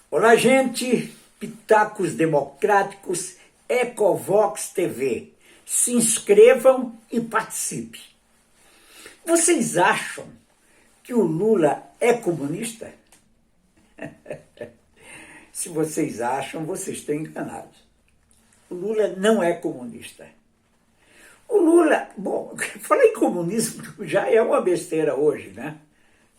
Olá, gente, Pitacos Democráticos, Ecovox TV. Se inscrevam e participem. Vocês acham que o Lula é comunista? Se vocês acham, vocês estão enganados. O Lula não é comunista. O Lula, bom, falar em comunismo já é uma besteira hoje, né?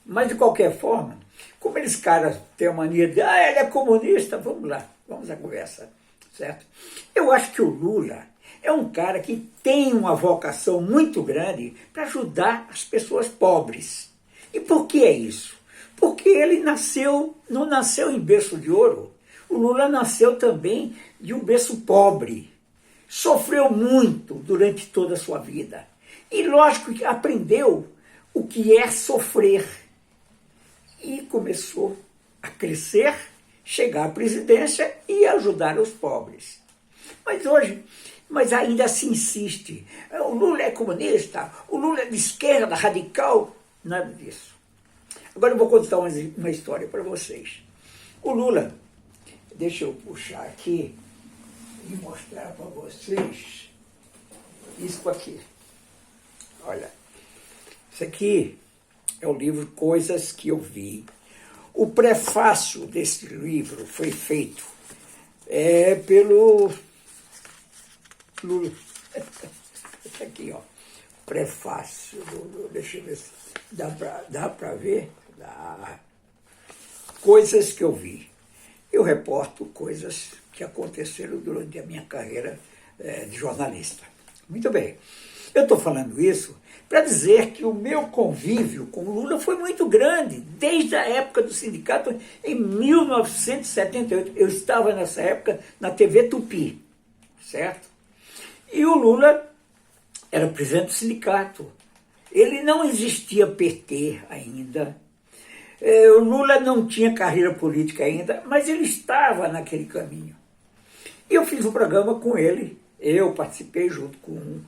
Mas, de qualquer forma, como eles caras têm a mania de, ele é comunista, vamos lá, vamos à conversa, certo? Eu acho que o Lula é um cara que tem uma vocação muito grande para ajudar as pessoas pobres. E por que é isso? Porque ele não nasceu em berço de ouro. O Lula nasceu também de um berço pobre. Sofreu muito durante toda a sua vida. E, lógico, que aprendeu o que é sofrer. E começou a crescer, chegar à presidência e ajudar os pobres. Mas ainda se insiste, o Lula é comunista, o Lula é de esquerda, radical, nada disso. Agora eu vou contar uma história para vocês. O Lula, deixa eu puxar aqui e mostrar para vocês isso aqui. Olha, isso aqui é o livro Coisas que Eu Vi. O prefácio desse livro foi feito pelo Lula. Esse aqui, ó. Prefácio. Deixa eu ver se dá para ver. Dá. Coisas que eu vi. Eu reporto coisas que aconteceram durante a minha carreira de jornalista. Muito bem. Eu estou falando isso para dizer que o meu convívio com o Lula foi muito grande, desde a época do sindicato, em 1978. Eu estava nessa época na TV Tupi, certo? E o Lula era presidente do sindicato. Ele não existia PT ainda. O Lula não tinha carreira política ainda, mas ele estava naquele caminho. E eu fiz um programa com ele. Eu participei junto com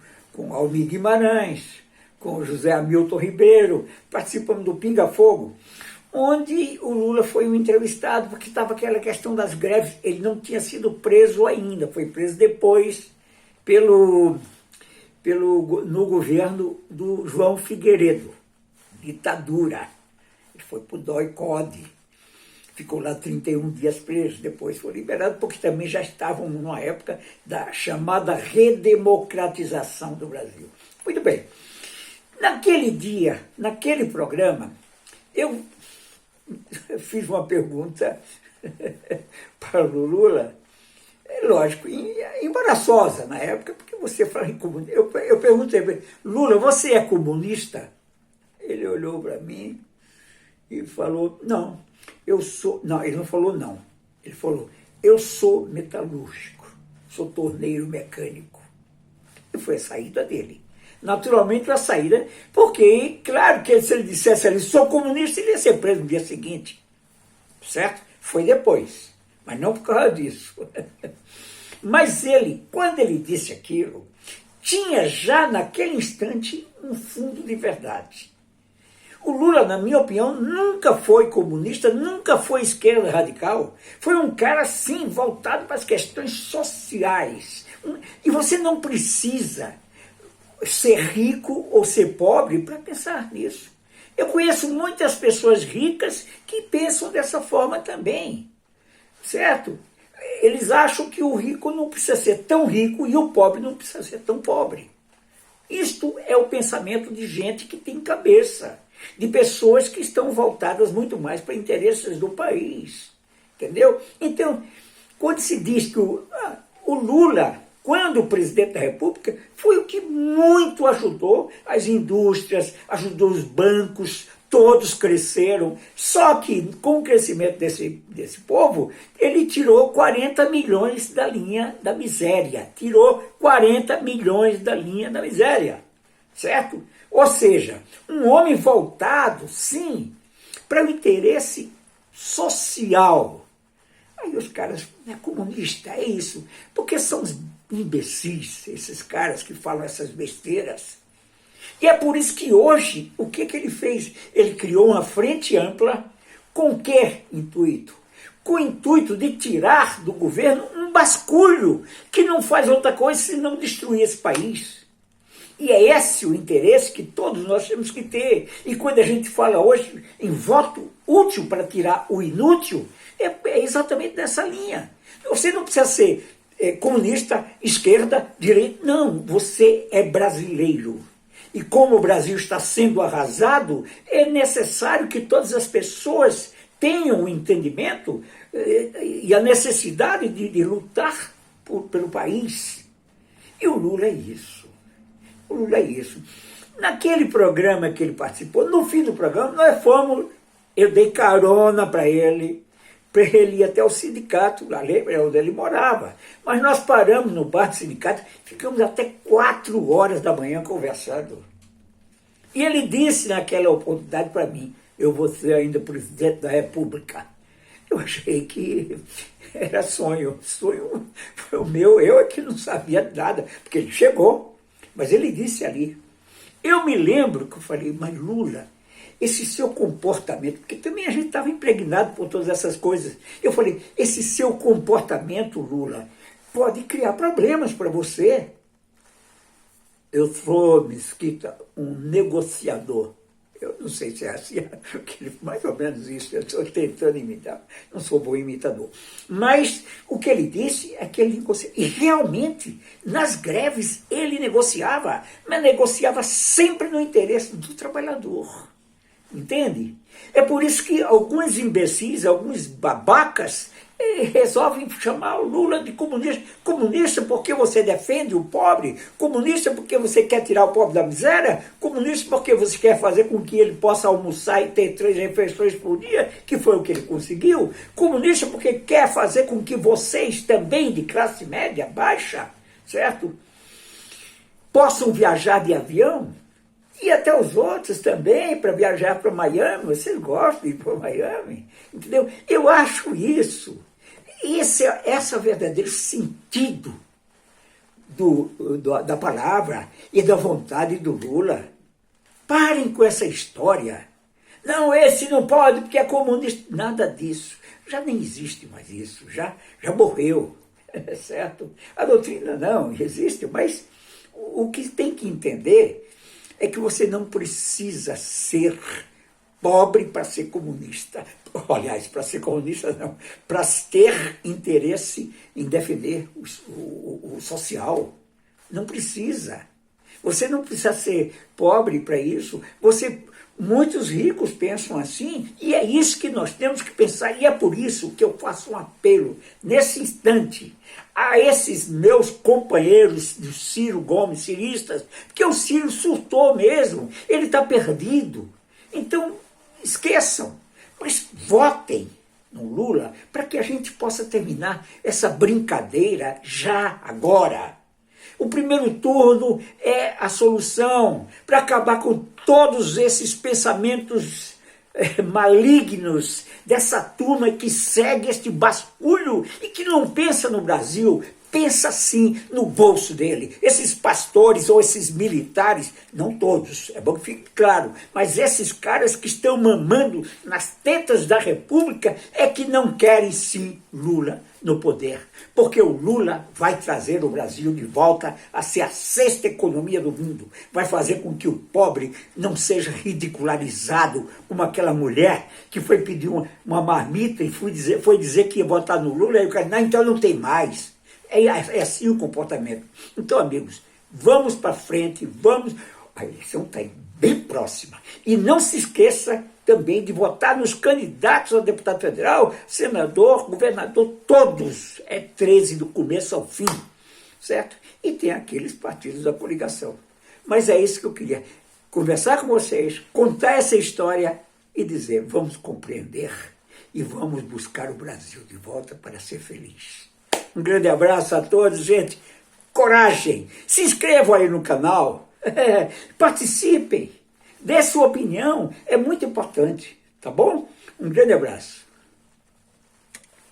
Almir Guimarães, com o José Hamilton Ribeiro, participamos do Pinga Fogo, onde o Lula foi um entrevistado, porque estava aquela questão das greves. Ele não tinha sido preso ainda, foi preso depois no governo do João Figueiredo, ditadura. Ele foi para o DOI-CODE, ficou lá 31 dias preso, depois foi liberado, porque também já estavam numa época da chamada redemocratização do Brasil. Muito bem. Naquele dia, naquele programa, eu fiz uma pergunta para o Lula, lógico, embaraçosa na época, porque você fala em comunista. Eu perguntei para ele, Lula, você é comunista? Ele olhou para mim e falou, não, eu sou... Não, ele não falou não. Ele falou, eu sou metalúrgico, sou torneiro mecânico. E foi a saída dele. Naturalmente a saída, porque, claro que se ele dissesse ali, sou comunista, ele ia ser preso no dia seguinte. Certo? Foi depois, mas não por causa disso. Mas ele, quando ele disse aquilo, tinha já naquele instante um fundo de verdade. O Lula, na minha opinião, nunca foi comunista, nunca foi esquerda radical. Foi um cara, sim, voltado para as questões sociais. E você não precisa ser rico ou ser pobre para pensar nisso. Eu conheço muitas pessoas ricas que pensam dessa forma também, certo? Eles acham que o rico não precisa ser tão rico e o pobre não precisa ser tão pobre. Isto é o pensamento de gente que tem cabeça, de pessoas que estão voltadas muito mais para interesses do país, entendeu? Então, quando se diz que o Lula, quando presidente da República, foi o que muito ajudou as indústrias, ajudou os bancos, todos cresceram. Só que, com o crescimento desse povo, ele tirou 40 milhões da linha da miséria. Tirou 40 milhões da linha da miséria, certo? Ou seja, um homem voltado, sim, para o interesse social. Aí os caras, é comunista, é isso. Porque são os imbecis, esses caras que falam essas besteiras. E é por isso que hoje, o que ele fez? Ele criou uma frente ampla, com que intuito? com o intuito de tirar do governo um basculho que não faz outra coisa senão destruir esse país. E é esse o interesse que todos nós temos que ter. E quando a gente fala hoje em voto útil para tirar o inútil, é exatamente nessa linha. Você não precisa ser comunista, esquerda, direita. Não, você é brasileiro. E como o Brasil está sendo arrasado, é necessário que todas as pessoas tenham o entendimento e a necessidade de lutar pelo país. E o Lula é isso. O Lula é isso. Naquele programa que ele participou, no fim do programa, nós fomos, eu dei carona para ele ir até o sindicato, lá onde ele morava. Mas nós paramos no bar do sindicato, ficamos até 4 horas da manhã conversando. E ele disse naquela oportunidade para mim, eu vou ser ainda presidente da República. Eu achei que era sonho foi o meu, eu é que não sabia nada, porque ele chegou. Mas ele disse ali, eu me lembro que eu falei, mas Lula, esse seu comportamento, porque também a gente estava impregnado por todas essas coisas. Eu falei, esse seu comportamento, Lula, pode criar problemas para você. Eu sou, Mesquita, um negociador. Eu não sei se é assim, mais ou menos isso, eu estou tentando imitar, não sou bom imitador. Mas o que ele disse é que ele negociava. E realmente, nas greves, ele negociava, mas negociava sempre no interesse do trabalhador. Entende? É por isso que alguns imbecis, alguns babacas, resolvem chamar o Lula de comunista. Comunista porque você defende o pobre, comunista porque você quer tirar o pobre da miséria, comunista porque você quer fazer com que ele possa almoçar e ter 3 refeições por dia, que foi o que ele conseguiu, comunista porque quer fazer com que vocês também de classe média baixa, certo? Possam viajar de avião, e até os outros também, para viajar para Miami. Vocês gostam de ir para Miami? Entendeu? Eu acho isso. Esse é o verdadeiro sentido da palavra e da vontade do Lula. Parem com essa história. Não, esse não pode porque é comunista. Nada disso. Já nem existe mais isso. Já morreu. Certo? A doutrina não existe, mas o que tem que entender é que você não precisa ser pobre para ser comunista. Aliás, para ser comunista não, para ter interesse em defender o social. Não precisa. Você não precisa ser pobre para isso. Muitos ricos pensam assim, e é isso que nós temos que pensar, e é por isso que eu faço um apelo, nesse instante, a esses meus companheiros do Ciro Gomes, ciristas, porque o Ciro surtou mesmo, ele está perdido. Então, esqueçam, mas votem no Lula para que a gente possa terminar essa brincadeira já agora. O primeiro turno é a solução para acabar com todos esses pensamentos malignos dessa turma que segue este basculho e que não pensa no Brasil, pensa sim no bolso dele. Esses pastores ou esses militares, não todos, é bom que fique claro, mas esses caras que estão mamando nas tetas da República é que não querem sim Lula no poder, porque o Lula vai trazer o Brasil de volta a ser a 6ª economia do mundo, vai fazer com que o pobre não seja ridicularizado como aquela mulher que foi pedir uma marmita e foi dizer que ia votar no Lula, e o cara, não, então não tem mais. É assim o comportamento. Então, amigos, vamos para frente, vamos. A eleição está bem próxima. E não se esqueça também de votar nos candidatos a deputado federal, senador, governador, todos. É 13 do começo ao fim, certo? E tem aqueles partidos da coligação. Mas é isso que eu queria conversar com vocês, contar essa história e dizer, vamos compreender e vamos buscar o Brasil de volta para ser feliz. Um grande abraço a todos, gente. Coragem. Se inscrevam aí no canal. Participem. Dê sua opinião. É muito importante. Tá bom? Um grande abraço.